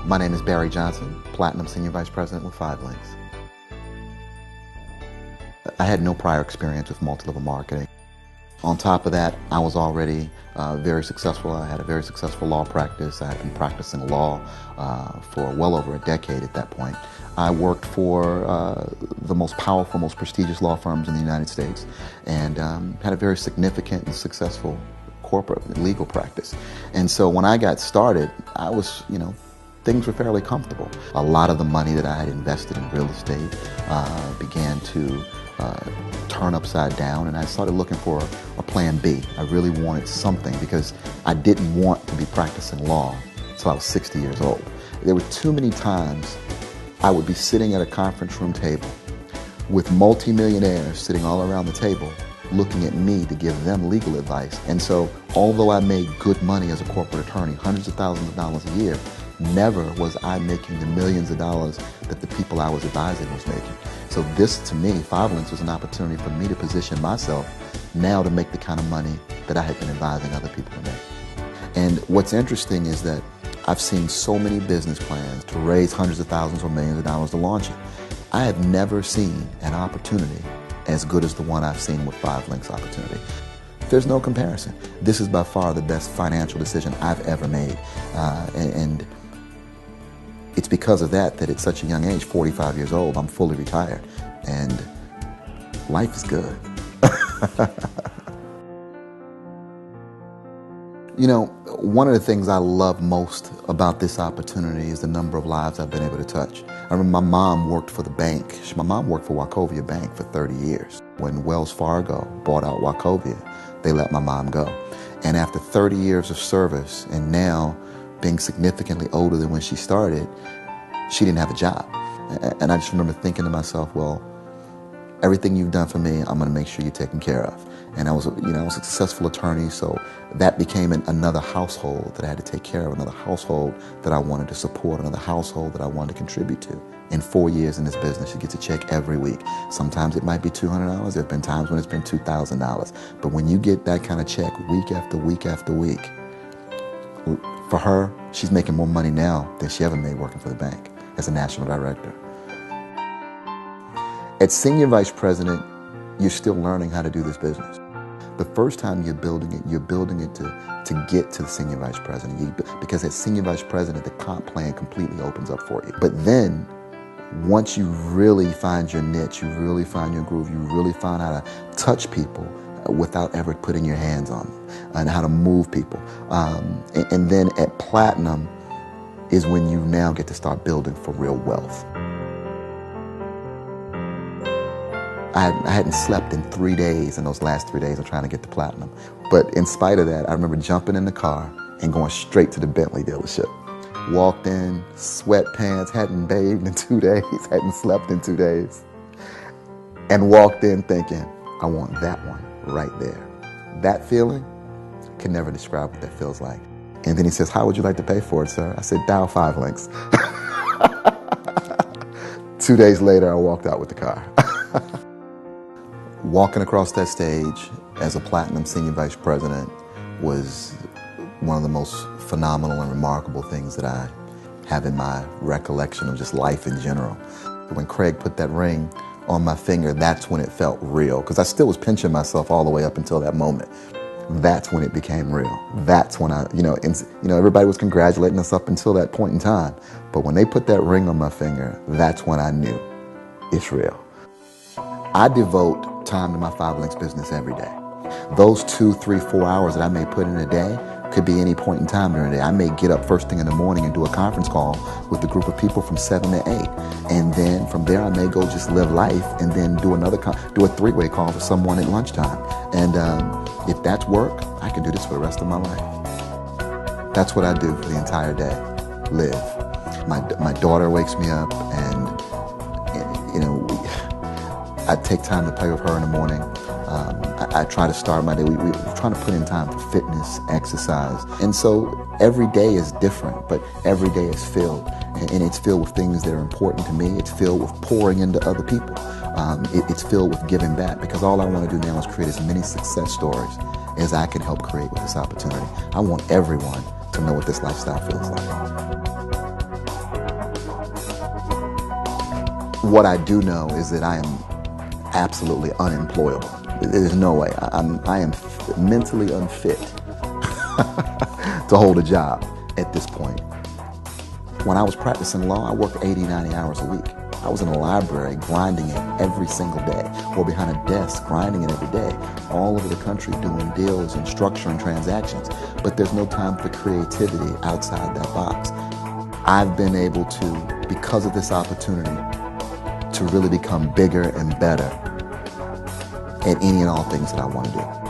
My name is Barry Johnson, Platinum Senior Vice President with 5 Links. I had no prior experience with multi-level marketing. On top of that, I was already very successful. I had a very successful law practice. I had been practicing law for well over a decade at that point. I worked for the most powerful, most prestigious law firms in the United States and had a very significant and successful corporate legal practice. And so when I got started, I was, things were fairly comfortable. A lot of the money that I had invested in real estate began to turn upside down, and I started looking for a plan B. I really wanted something because I didn't want to be practicing law until I was 60 years old. There were too many times I would be sitting at a conference room table with multimillionaires sitting all around the table looking at me to give them legal advice. And so although I made good money as a corporate attorney, hundreds of thousands of dollars a year, never was I making the millions of dollars that the people I was advising was making. So this, to me, 5 Links was an opportunity for me to position myself now to make the kind of money that I had been advising other people to make. And what's interesting is that I've seen so many business plans to raise hundreds of thousands or millions of dollars to launch it. I have never seen an opportunity as good as the one I've seen with 5 Links opportunity. There's no comparison. This is by far the best financial decision I've ever made. And it's because of that at such a young age, 45 years old, I'm fully retired. And life is good. One of the things I love most about this opportunity is the number of lives I've been able to touch. I remember my mom worked for the bank. My mom worked for Wachovia Bank for 30 years. When Wells Fargo bought out Wachovia, they let my mom go. And after 30 years of service, and now being significantly older than when she started, she didn't have a job. And I just remember thinking to myself, well, everything you've done for me, I'm going to make sure you're taken care of. And I was a successful attorney, so that became another household that I had to take care of, another household that I wanted to support, another household that I wanted to contribute to. In 4 years in this business, you get a check every week. Sometimes it might be $200. There have been times when it's been $2,000. But when you get that kind of check week after week after week, for her, she's making more money now than she ever made working for the bank as a national director. At Senior Vice President, you're still learning how to do this business. The first time you're building it to get to the Senior Vice President. Because as Senior Vice President, the comp plan completely opens up for you. But then, once you really find your niche, you really find your groove, you really find how to touch people without ever putting your hands on them, and how to move people. And then at Platinum is when you now get to start building for real wealth. I hadn't slept in 3 days in those last 3 days of trying to get to Platinum. But in spite of that, I remember jumping in the car and going straight to the Bentley dealership. Walked in, sweatpants, hadn't bathed in 2 days, hadn't slept in 2 days. And walked in thinking, I want that one right there. That feeling, I can never describe what that feels like. And then he says, how would you like to pay for it, sir? I said, dial 5 Links. 2 days later, I walked out with the car. Walking across that stage as a Platinum Senior Vice President was one of the most phenomenal and remarkable things that I have in my recollection of just life in general. When Craig put that ring on my finger, that's when it felt real, because I still was pinching myself all the way up until that moment. That's when it became real. That's when everybody was congratulating us up until that point in time. But when they put that ring on my finger, that's when I knew it's real. I devote time to my 5 Links business every day. Those 2, 3, 4 hours that I may put in a day could be any point in time during the day. I may get up first thing in the morning and do a conference call with a group of people from 7 to 8. And then from there I may go just live life and then do a 3-way call for someone at lunchtime. And if that's work, I can do this for the rest of my life. That's what I do for the entire day, live. My daughter wakes me up and I take time to play with her in the morning. I try to start my day. We're trying to put in time for fitness, exercise. And so every day is different, but every day is filled. And it's filled with things that are important to me. It's filled with pouring into other people. It's filled with giving back, because all I want to do now is create as many success stories as I can help create with this opportunity. I want everyone to know what this lifestyle feels like. What I do know is that I am absolutely unemployable. There's no way. I am mentally unfit to hold a job at this point. When I was practicing law, I worked 80, 90 hours a week. I was in a library grinding it every single day, or behind a desk grinding it every day, all over the country doing deals and structuring transactions. But there's no time for creativity outside that box. I've been able to, because of this opportunity, to really become bigger and better at any and all things that I want to do.